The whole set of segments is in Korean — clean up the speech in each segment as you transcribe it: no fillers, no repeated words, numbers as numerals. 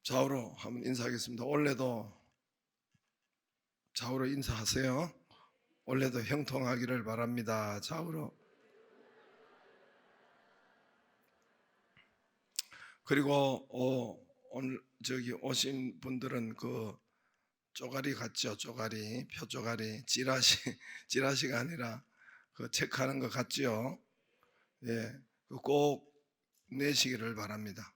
좌우로 한번 인사하겠습니다. 원래도 좌우로 인사하세요. 원래도 형통하기를 바랍니다. 좌우로. 그리고 오늘 저기 오신 분들은 그 쪼가리 같죠? 쪼가리, 표쪼가리, 찌라시, 찌라시가 아니라 그 체크하는 거 같죠? 예, 꼭 내시기를 바랍니다.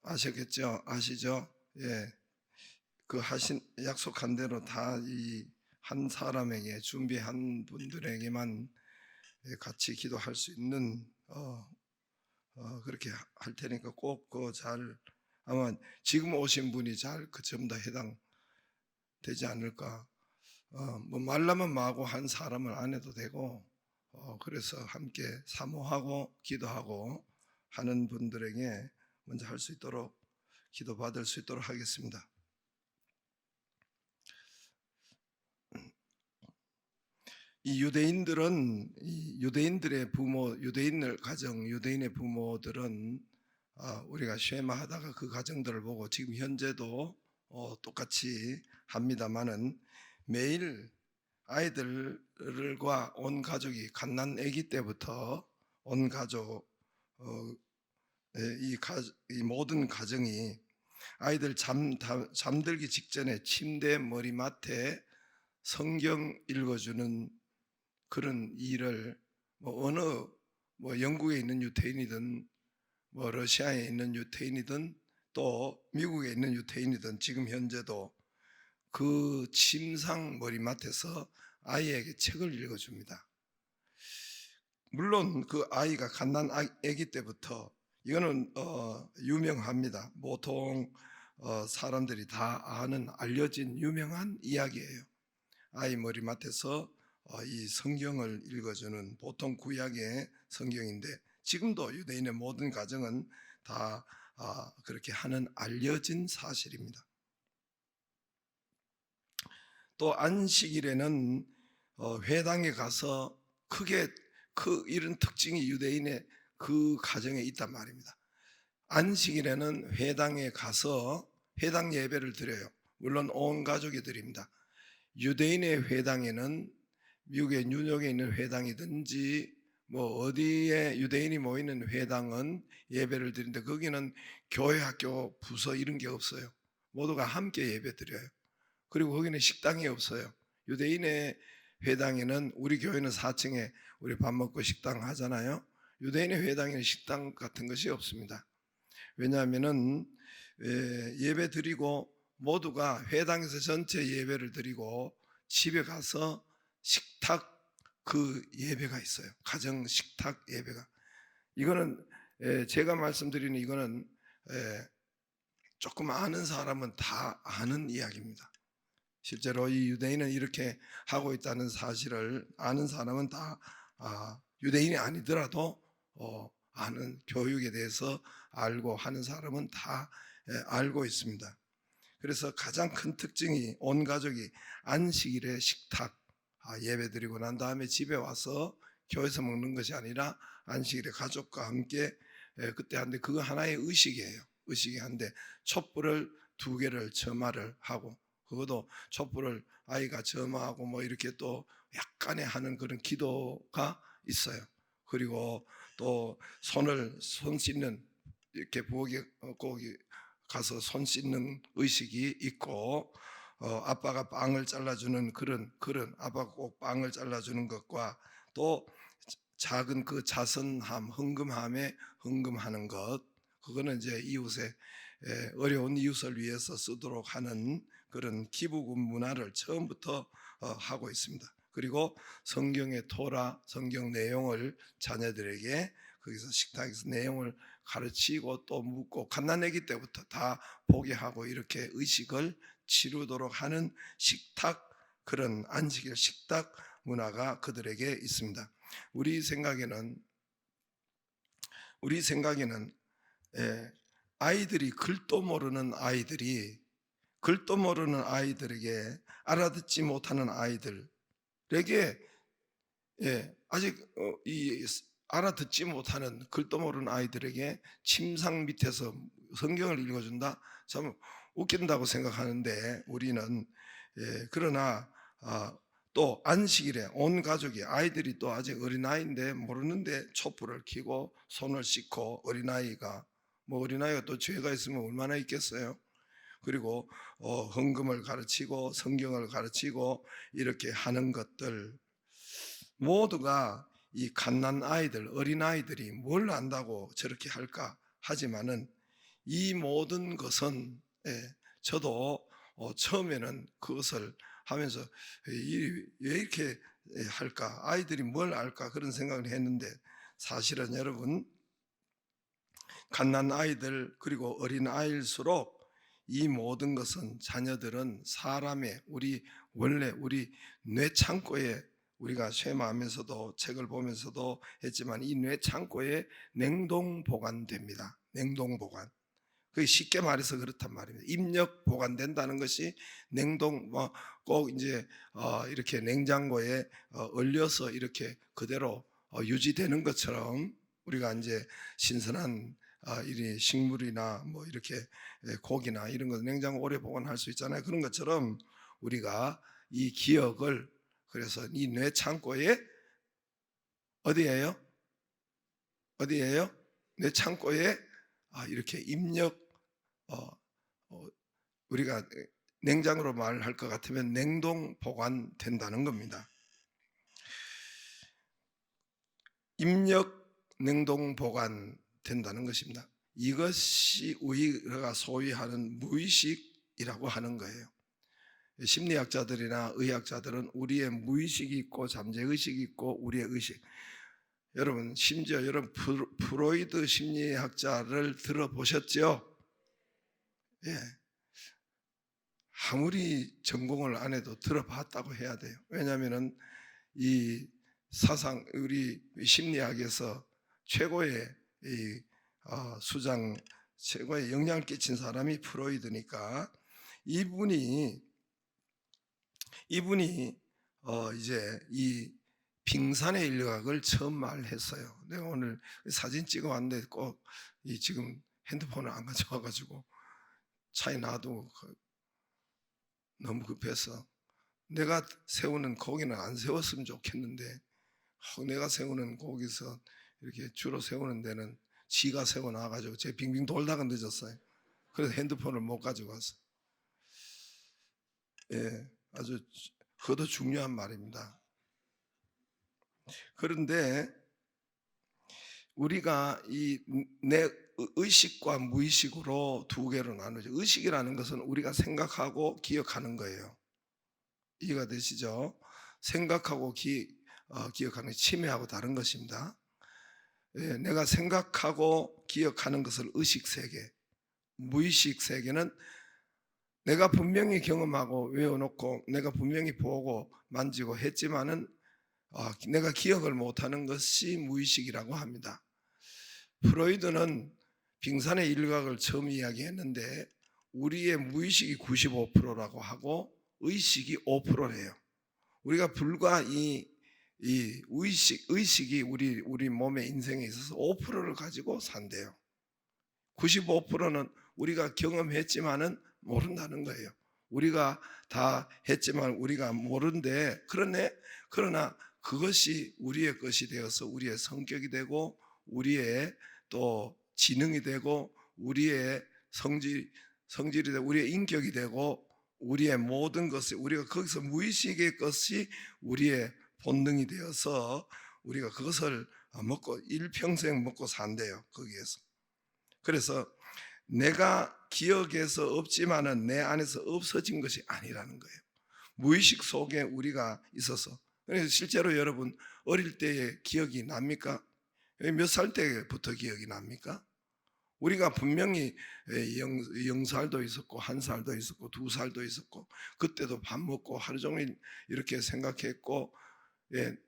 아셨겠죠? 아시죠? 예, 그 약속한 대로 다 이 한 사람에게 준비한 분들에게만 같이 기도할 수 있는 그렇게 할 테니까 꼭 그 잘 아마 지금 오신 분이 잘 그 전부 다 해당되지 않을까. 뭐 말라면 마고 한 사람은 안 해도 되고 그래서 함께 사모하고 기도하고 하는 분들에게 먼저 할 수 있도록 기도 받을 수 있도록 하겠습니다. 이 유대인들은 유대인들의 부모, 유대인의 가정, 유대인의 부모들은 우리가 쉐마하다가 그 가정들을 보고 지금 현재도 똑같이 합니다만은 매일 아이들과 온 가족이 갓난 아기 때부터 온 가족 이 모든 가정이 아이들 잠들기 직전에 침대 머리맡에 성경 읽어주는 그런 일을 어느 영국에 있는 유태인이든 러시아에 있는 유태인이든 또 미국에 있는 유태인이든 지금 현재도 그 침상 머리맡에서 아이에게 책을 읽어줍니다. 물론 그 아이가 갓난 아기 때부터 이거는 유명합니다. 보통 사람들이 다 아는 알려진 유명한 이야기예요. 아이 머리맡에서 이 성경을 읽어주는 보통 구약의 성경인데 지금도 유대인의 모든 가정은 다 그렇게 하는 알려진 사실입니다. 또 안식일에는 회당에 가서 크게 이런 특징이 유대인의 그 가정에 있단 말입니다. 안식일에는 회당에 가서 회당 예배를 드려요. 물론 온 가족이 드립니다. 유대인의 회당에는 미국의 뉴욕에 있는 회당이든지 어디에 유대인이 모이는 회당은 예배를 드리는데 거기는 교회, 학교, 부서 이런 게 없어요. 모두가 함께 예배 드려요. 그리고 거기는 식당이 없어요. 유대인의 회당에는 우리 교회는 4층에 우리 밥 먹고 식당 하잖아요. 유대인의 회당에는 식당 같은 것이 없습니다. 왜냐하면은 예배 드리고 모두가 회당에서 전체 예배를 드리고 집에 가서 식탁 그 예배가 있어요. 가정 식탁 예배가. 이거는 제가 말씀드리는 이거는 조금 아는 사람은 다 아는 이야기입니다. 실제로 이 유대인은 이렇게 하고 있다는 사실을 아는 사람은 다 유대인이 아니더라도 아는 교육에 대해서 알고 하는 사람은 다 알고 있습니다. 그래서 가장 큰 특징이 온 가족이 안식일에 식탁 예배드리고 난 다음에 집에 와서 교회에서 먹는 것이 아니라 안식일에 가족과 함께 그때 하는데 그거 하나의 의식이에요. 의식이 한데 촛불을 2개를 점화를 하고 그것도 촛불을 아이가 점화하고 이렇게 또 약간의 하는 그런 기도가 있어요. 그리고 또 손 씻는 이렇게 부엌에 거기 가서 손 씻는 의식이 있고 아빠가 빵을 잘라주는 그런 아빠가 꼭 빵을 잘라주는 것과 또 작은 그 자선함 헌금함에 헌금하는 것 그거는 이제 이웃의 어려운 이웃을 위해서 쓰도록 하는 그런 기부금 문화를 처음부터 하고 있습니다. 그리고 성경의 토라 성경 내용을 자녀들에게 거기서 식탁에서 내용을 가르치고 또 묻고 갓난아기 때부터 다 보게 하고 이렇게 의식을 치르도록 하는 식탁 그런 안식일 식탁 문화가 그들에게 있습니다. 우리 생각에는 아이들이 글도 모르는 아이들에게 알아듣지 못하는 아이들에게 아직 이 알아듣지 못하는 글도 모르는 아이들에게 침상 밑에서 성경을 읽어준다? 참 웃긴다고 생각하는데 우리는 그러나 또 안식일에 온 가족이 아이들이 또 아직 어린아이인데 모르는데 촛불을 켜고 손을 씻고 어린아이가 또 죄가 있으면 얼마나 있겠어요. 그리고 헌금을 가르치고 성경을 가르치고 이렇게 하는 것들 모두가 이 갓난 아이들, 어린아이들이 뭘 안다고 저렇게 할까 하지만은 이 모든 것은 저도 처음에는 그것을 하면서 왜 이렇게 할까? 아이들이 뭘 알까? 그런 생각을 했는데 사실은 여러분 갓난 아이들 그리고 어린 아이일수록 이 모든 것은 자녀들은 사람의 원래 우리 뇌 창고에 우리가 쉐마하면서도 책을 보면서도 했지만 이 뇌 창고에 냉동 보관됩니다. 냉동 보관. 그게 쉽게 말해서 그렇단 말입니다. 입력 보관된다는 것이 냉동 꼭 이제 이렇게 냉장고에 얼려서 이렇게 그대로 유지되는 것처럼 우리가 이제 신선한 이 식물이나 뭐 이렇게 고기나 이런 거 냉장고 오래 보관할 수 있잖아요. 그런 것처럼 우리가 이 기억을 그래서 이 뇌 창고에 어디예요? 뇌 창고에 이렇게 입력 우리가 냉장으로 말할 것 같으면 냉동 보관된다는 겁니다. 입력 냉동 보관된다는 것입니다. 이것이 우리가 소위 하는 무의식이라고 하는 거예요. 심리학자들이나 의학자들은 우리의 무의식이 있고 잠재의식이 있고 우리의 의식. 여러분 심지어 여러분 프로이드 심리학자를 들어보셨죠? 예. 아무리 전공을 안 해도 들어봤다고 해야 돼요. 왜냐하면은 이 사상 우리 심리학에서 최고의 이 수장 최고의 영향을 끼친 사람이 프로이드니까 이분이 이제 이 빙산의 인류학을 처음 말했어요. 내가 오늘 사진 찍어 왔는데 꼭 지금 핸드폰을 안 가져와가지고 차에 놔두고 너무 급해서 내가 세우는 거기는 안 세웠으면 좋겠는데 내가 세우는 거기서 이렇게 주로 세우는 데는 지가 세워놔가지고 제 빙빙 돌다가 늦었어요. 그래서 핸드폰을 못 가지고 왔어요. 예, 아주 그것도 중요한 말입니다. 그런데 우리가 이 내 의식과 무의식으로 두 개로 나누죠. 의식이라는 것은 우리가 생각하고 기억하는 거예요. 이해가 되시죠? 생각하고 기억하는 치매하고 다른 것입니다. 예, 내가 생각하고 기억하는 것을 의식 세계, 무의식 세계는 내가 분명히 경험하고 외워놓고 내가 분명히 보고 만지고 했지만은 내가 기억을 못하는 것이 무의식이라고 합니다. 프로이드는 빙산의 인류학을 처음 이야기했는데 우리의 무의식이 95%라고 하고 의식이 5%래요. 우리가 불과 이 의식이 우리 몸의 인생에 있어서 5%를 가지고 산대요. 95%는 우리가 경험했지만은 모른다는 거예요. 우리가 다 했지만 우리가 모른데 그러나 그것이 우리의 것이 되어서 우리의 성격이 되고 우리의 또 지능이 되고 우리의 성질이 되고 우리의 인격이 되고 우리의 모든 것이 우리가 거기서 무의식의 것이 우리의 본능이 되어서 우리가 그것을 먹고 일평생 먹고 산대요. 거기에서. 그래서 내가 기억에서 없지만은 내 안에서 없어진 것이 아니라는 거예요. 무의식 속에 우리가 있어서. 그래서 실제로 여러분 어릴 때의 기억이 납니까? 몇 살 때부터 기억이 납니까? 우리가 분명히 0살도 있었고 1살도 있었고 2살도 있었고 그때도 밥 먹고 하루 종일 이렇게 생각했고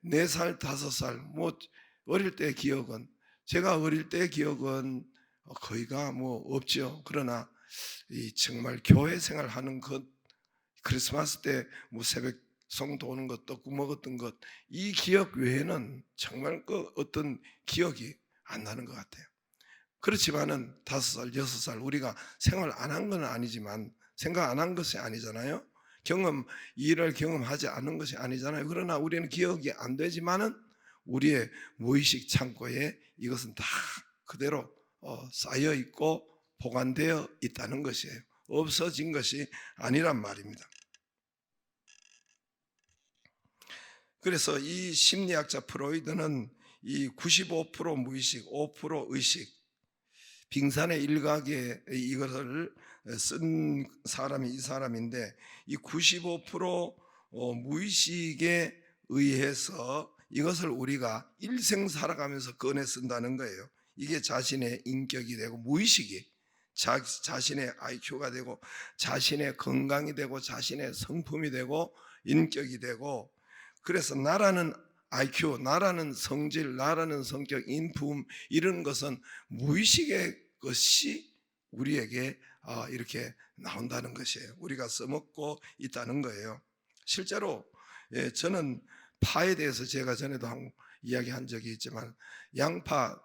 4살, 5살 뭐 어릴 때 기억은 제가 어릴 때 기억은 거의가 뭐 없죠. 그러나 정말 교회 생활하는 것 크리스마스 때 뭐 새벽 성도 오는 것 떡국 먹었던 것 이 기억 외에는 정말 그 어떤 기억이 안 나는 것 같아요. 그렇지만은 5살, 6살 우리가 생활 안 한 건 아니지만 생각 안 한 것이 아니잖아요. 일을 경험하지 않은 것이 아니잖아요. 그러나 우리는 기억이 안 되지만은 우리의 무의식 창고에 이것은 다 그대로 쌓여 있고 보관되어 있다는 것이에요. 없어진 것이 아니란 말입니다. 그래서 이 심리학자 프로이드는 이 95% 무의식, 5% 의식, 빙산의 일각에 이것을 쓴 사람이 이 사람인데, 이 95% 무의식에 의해서 이것을 우리가 일생 살아가면서 꺼내 쓴다는 거예요. 이게 자신의 인격이 되고, 무의식이 자신의 IQ가 되고, 자신의 건강이 되고, 자신의 성품이 되고, 인격이 되고, 그래서 나라는 IQ, 나라는 성질, 나라는 성격, 인품, 이런 것은 무의식의 것이 우리에게 이렇게 나온다는 것이에요. 우리가 써먹고 있다는 거예요. 실제로 저는 파에 대해서 제가 전에도 이야기한 적이 있지만, 양파,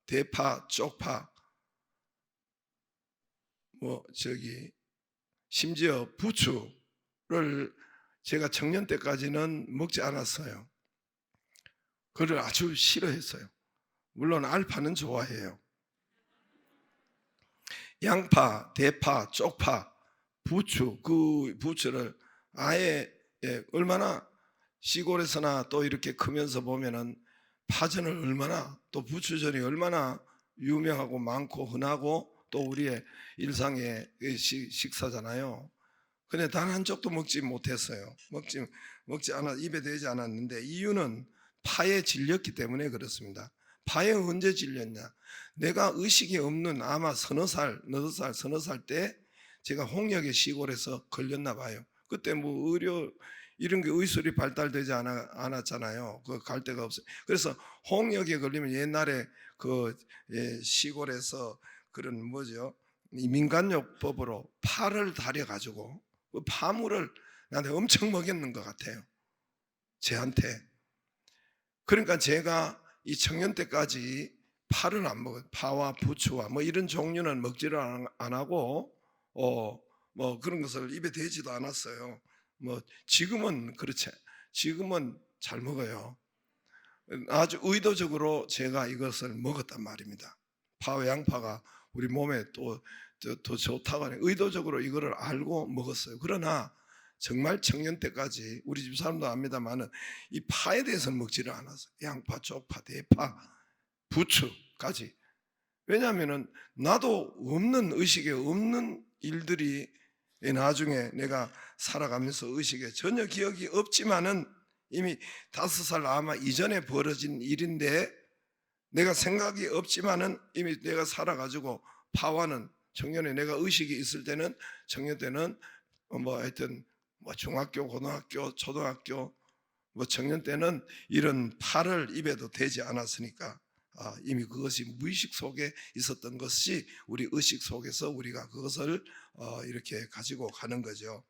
대파, 쪽파, 심지어 부추를 제가 청년 때까지는 먹지 않았어요. 그걸 아주 싫어했어요. 물론 알파는 좋아해요. 양파, 대파, 쪽파, 부추, 그 부추를 아예 얼마나 시골에서나 또 이렇게 크면서 보면은 파전을 얼마나, 또 부추전이 얼마나 유명하고 많고 흔하고 또 우리의 일상의 식사잖아요. 근데 단 한 쪽도 먹지 못했어요. 먹지 않아, 입에 대지 않았는데, 이유는 파에 질렸기 때문에 그렇습니다. 파에 언제 질렸냐? 내가 의식이 없는 아마 서너 살 때 제가 홍역의 시골에서 걸렸나 봐요. 그때 뭐 의료 이런 게 의술이 발달되지 않았잖아요. 그 갈 데가 없어요. 그래서 홍역에 걸리면 옛날에 그 시골에서 그런 이 민간요법으로 파를 다려 가지고 그 파물을 나한테 엄청 먹였는 것 같아요. 쟤한테. 그러니까 제가 이 청년 때까지 파를 안 먹어요. 파와 부추와 뭐 이런 종류는 먹지를 안 하고 뭐 그런 것을 입에 대지도 않았어요. 뭐 지금은 그렇지. 지금은 잘 먹어요. 아주 의도적으로 제가 이것을 먹었단 말입니다. 파와 양파가 우리 몸에 더 좋다고 하네. 의도적으로 이거를 알고 먹었어요. 그러나 정말 청년 때까지 우리 집 사람도 압니다만은 이 파에 대해서는 먹지를 않았어요. 양파, 쪽파, 대파, 부추까지. 왜냐하면은 나도 없는 의식에 없는 일들이 나중에 내가 살아가면서 의식에 전혀 기억이 없지만은 이미 5살 아마 이전에 벌어진 일인데, 내가 생각이 없지만은 이미 내가 살아가지고 파와는 청년에 내가 의식이 있을 때는 청년 때는 하여튼 중학교, 고등학교, 초등학교 청년 때는 이런 파를 입에도 대지 않았으니까 이미 그것이 무의식 속에 있었던 것이 우리 의식 속에서 우리가 그것을 이렇게 가지고 가는 거죠.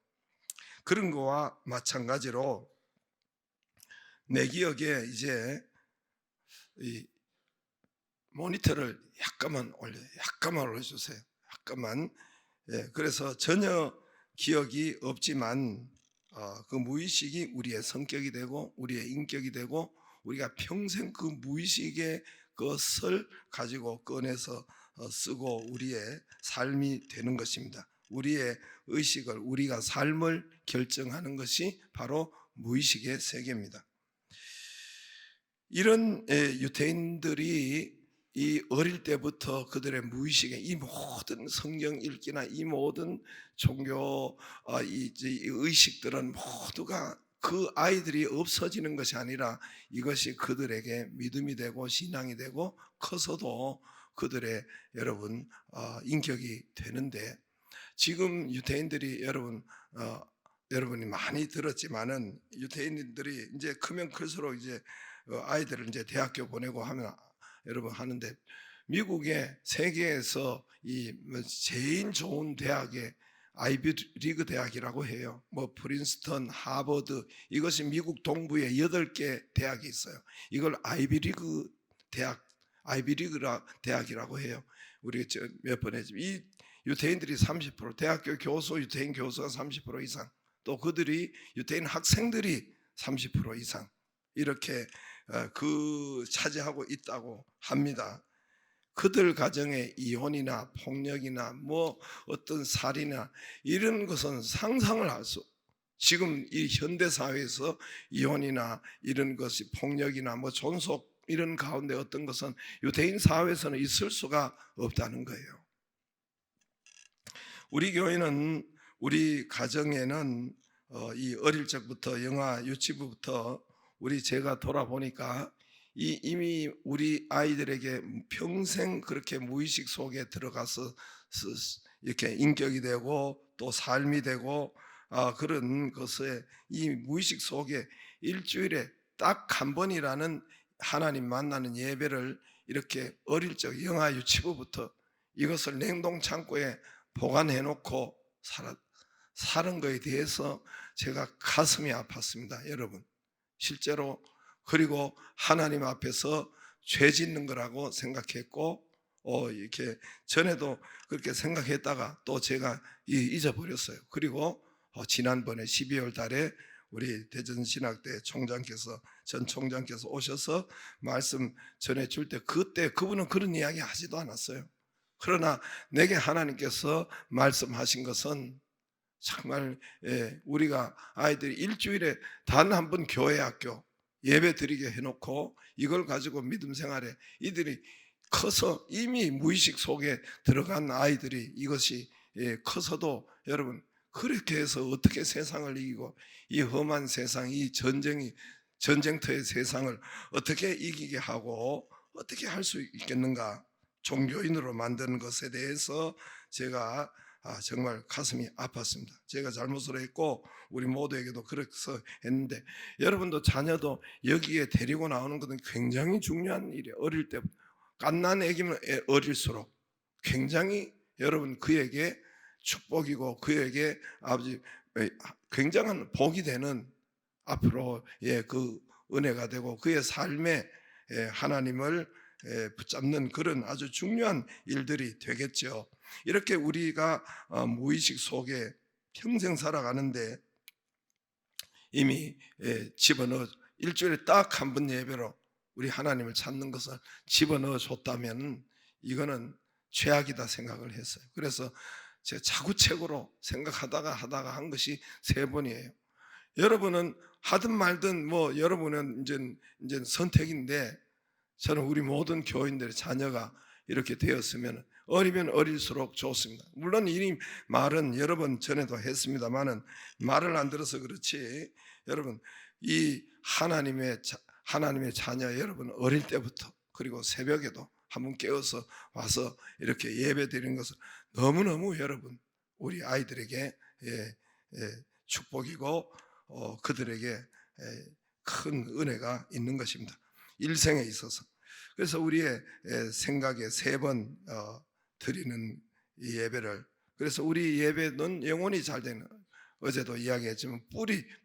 그런 거와 마찬가지로 내 기억에 이제 이 모니터를 약간만 올려주세요. 약간만. 그래서 전혀 기억이 없지만 그 무의식이 우리의 성격이 되고 우리의 인격이 되고 우리가 평생 그 무의식의 것을 가지고 꺼내서 쓰고 우리의 삶이 되는 것입니다. 우리의 의식을, 우리가 삶을 결정하는 것이 바로 무의식의 세계입니다. 이런 유태인들이 이 어릴 때부터 그들의 무의식에 이 모든 성경 읽기나 이 모든 종교 이 의식들은 모두가 그 아이들이 없어지는 것이 아니라 이것이 그들에게 믿음이 되고 신앙이 되고 커서도 그들의 여러분 인격이 되는데, 지금 유태인들이 여러분이 많이 들었지만은 유태인들이 이제 크면 클수록 이제 아이들을 이제 대학교 보내고 하면 여러분 하는데, 미국의 세계에서 이 제일 좋은 대학의 아이비리그 대학이라고 해요. 프린스턴, 하버드, 이것이 미국 동부에 8개 대학이 있어요. 이걸 아이비리그 대학이라고 해요. 우리 몇 번 했지만 이 유대인들이 30%, 대학교 교수 유대인 교수가 30% 이상, 또 그들이 유대인 학생들이 30% 이상 이렇게 그 차지하고 있다고 합니다. 그들 가정의 이혼이나 폭력이나 뭐 어떤 살이나 이런 것은 상상을 할 수, 지금 이 현대 사회에서 이혼이나 이런 것이 폭력이나 뭐 존속 이런 가운데 어떤 것은 유대인 사회에서는 있을 수가 없다는 거예요. 우리 교회는 우리 가정에는 이 어릴 적부터 영아 유치부부터 제가 돌아보니까 이미 우리 아이들에게 평생 그렇게 무의식 속에 들어가서 이렇게 인격이 되고 또 삶이 되고 그런 것에 이 무의식 속에 일주일에 딱 한 번이라는 하나님 만나는 예배를 이렇게 어릴 적 영아 유치부부터 이것을 냉동 창고에 보관해 놓고 사는 것에 대해서 제가 가슴이 아팠습니다, 여러분. 실제로. 그리고 하나님 앞에서 죄 짓는 거라고 생각했고 이렇게 전에도 그렇게 생각했다가 또 제가 잊어버렸어요. 그리고 지난번에 12월 달에 우리 대전신학대 총장께서 전 총장께서 오셔서 말씀 전해줄 때 그때 그분은 그런 이야기 하지도 않았어요. 그러나 내게 하나님께서 말씀하신 것은 정말 우리가 아이들이 일주일에 단 한 번 교회 학교 예배 드리게 해놓고 이걸 가지고 믿음 생활에 이들이 커서 이미 무의식 속에 들어간 아이들이 이것이 커서도 여러분 그렇게 해서 어떻게 세상을 이기고 이 험한 세상, 이 전쟁터의 세상을 어떻게 이기게 하고 어떻게 할 수 있겠는가, 종교인으로 만드는 것에 대해서 제가 정말 가슴이 아팠습니다. 제가 잘못을 했고 우리 모두에게도 그래서 했는데 여러분도 자녀도 여기에 데리고 나오는 것은 굉장히 중요한 일이에요. 어릴 때 갓난 애기면 어릴수록 굉장히 여러분 그에게 축복이고 그에게 아버지 굉장한 복이 되는 앞으로의 그 은혜가 되고 그의 삶에 하나님을 붙잡는 그런 아주 중요한 일들이 되겠죠. 이렇게 우리가 무의식 속에 평생 살아가는데 이미 집어넣어 일주일에 딱 한 번 예배로 우리 하나님을 찾는 것을 집어넣어 줬다면 이거는 최악이다 생각을 했어요. 그래서 제가 자구책으로 생각하다가 한 것이 3번이에요. 여러분은 하든 말든 뭐 여러분은 이제 선택인데 저는 우리 모든 교인들의 자녀가 이렇게 되었으면 어리면 어릴수록 좋습니다. 물론 이 말은 여러 번 전에도 했습니다만은 말을 안 들어서 그렇지 여러분 이 하나님의 자녀 여러분 어릴 때부터 그리고 새벽에도 한번 깨어서 와서 이렇게 예배 드리는 것은 너무너무 여러분 우리 아이들에게 축복이고 그들에게 큰 은혜가 있는 것입니다. 일생에 있어서. 그래서 우리의 생각에 3번 드리는 이 예배를, 그래서 우리 예배는 영혼이 잘 되는, 어제도 이야기했지만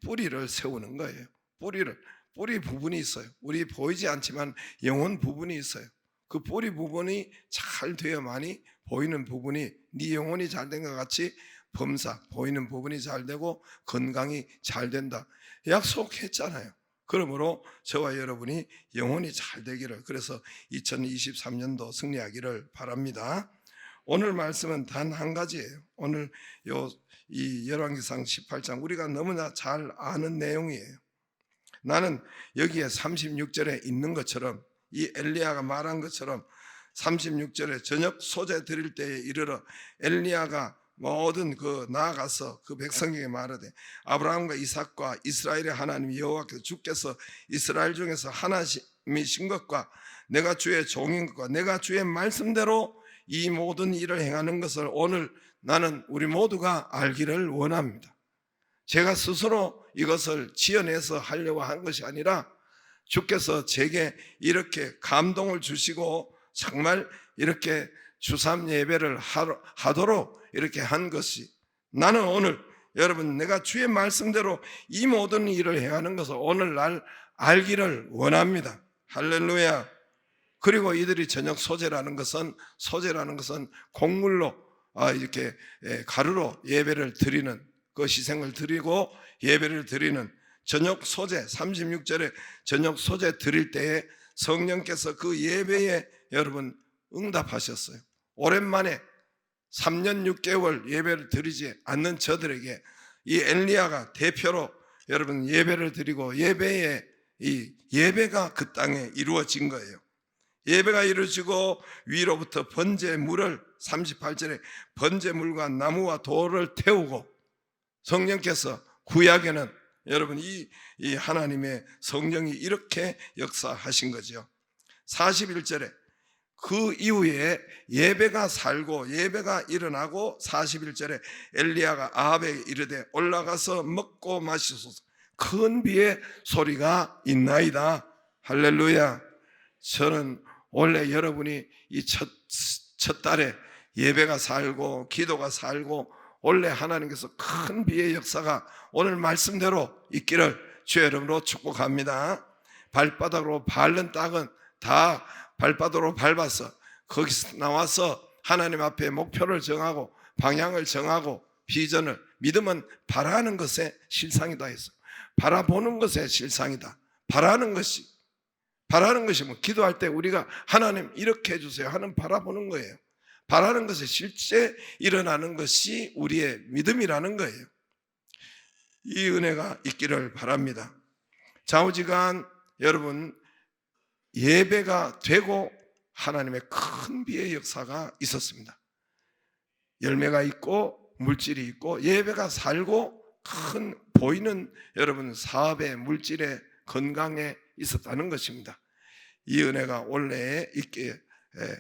뿌리를 세우는 거예요. 뿌리 부분이 있어요. 우리 보이지 않지만 영혼 부분이 있어요. 그 뿌리 부분이 잘 되어야만이 보이는 부분이 네 영혼이 잘 된 것 같이 범사 보이는 부분이 잘 되고 건강이 잘 된다 약속했잖아요. 그러므로 저와 여러분이 영혼이 잘 되기를, 그래서 2023년도 승리하기를 바랍니다. 오늘 말씀은 단 한 가지예요. 오늘 이 열왕기상 18장 우리가 너무나 잘 아는 내용이에요. 나는 여기에 36절에 있는 것처럼 이 엘리야가 말한 것처럼 36절에 저녁 소재 드릴 때에 이르러 엘리야가 모든 나아가서 그 백성에게 말하되 아브라함과 이삭과 이스라엘의 하나님 여호와께서 주께서 이스라엘 중에서 하나님이신 것과 내가 주의 종인 것과 내가 주의 말씀대로 이 모든 일을 행하는 것을 오늘 나는 우리 모두가 알기를 원합니다. 제가 스스로 이것을 지어내서 하려고 한 것이 아니라 주께서 제게 이렇게 감동을 주시고 정말 이렇게 주삼 예배를 하도록 이렇게 한 것이, 나는 오늘 여러분 내가 주의 말씀대로 이 모든 일을 행하는 것을 오늘날 알기를 원합니다. 할렐루야. 그리고 이들이 저녁 소재라는 것은 곡물로 이렇게 가루로 예배를 드리는 그 희생을 드리고 예배를 드리는 저녁 소재 36절에 저녁 소재 드릴 때에 성령께서 그 예배에 여러분 응답하셨어요. 오랜만에 3년 6개월 예배를 드리지 않는 저들에게 이 엘리야가 대표로 여러분 예배를 드리고 예배가 그 땅에 이루어진 거예요. 예배가 이루어지고 위로부터 번제물을 38절에 번제물과 나무와 돌을 태우고 성령께서 구약에는 여러분 이 하나님의 성령이 이렇게 역사하신 거죠. 41절에 그 이후에 예배가 살고 예배가 일어나고 41절에 엘리야가 아합에게 이르되 올라가서 먹고 마시소서 큰 비의 소리가 있나이다. 할렐루야. 저는 원래 여러분이 이 첫 달에 예배가 살고 기도가 살고 원래 하나님께서 큰 비의 역사가 오늘 말씀대로 있기를 주의 이름으로 축복합니다. 발바닥으로 밟는 땅은 다 발바닥으로 밟아서 거기서 나와서 하나님 앞에 목표를 정하고 방향을 정하고 비전을 믿음은 바라는 것의 실상이다 했어요. 바라보는 것의 실상이다. 바라는 것이 뭐 기도할 때 우리가 하나님 이렇게 해주세요 하는 바라보는 거예요. 바라는 것이 실제 일어나는 것이 우리의 믿음이라는 거예요. 이 은혜가 있기를 바랍니다. 좌우지간 여러분 예배가 되고 하나님의 큰 비의 역사가 있었습니다. 열매가 있고 물질이 있고 예배가 살고 큰 보이는 여러분 사업의 물질의 건강에 있었다는 것입니다. 이 은혜가 올해에 있게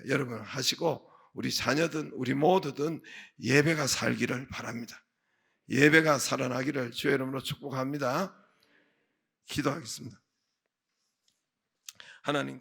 여러분 하시고 우리 자녀든 우리 모두든 예배가 살기를 바랍니다. 예배가 살아나기를 주의 이름으로 축복합니다. 기도하겠습니다. 하나님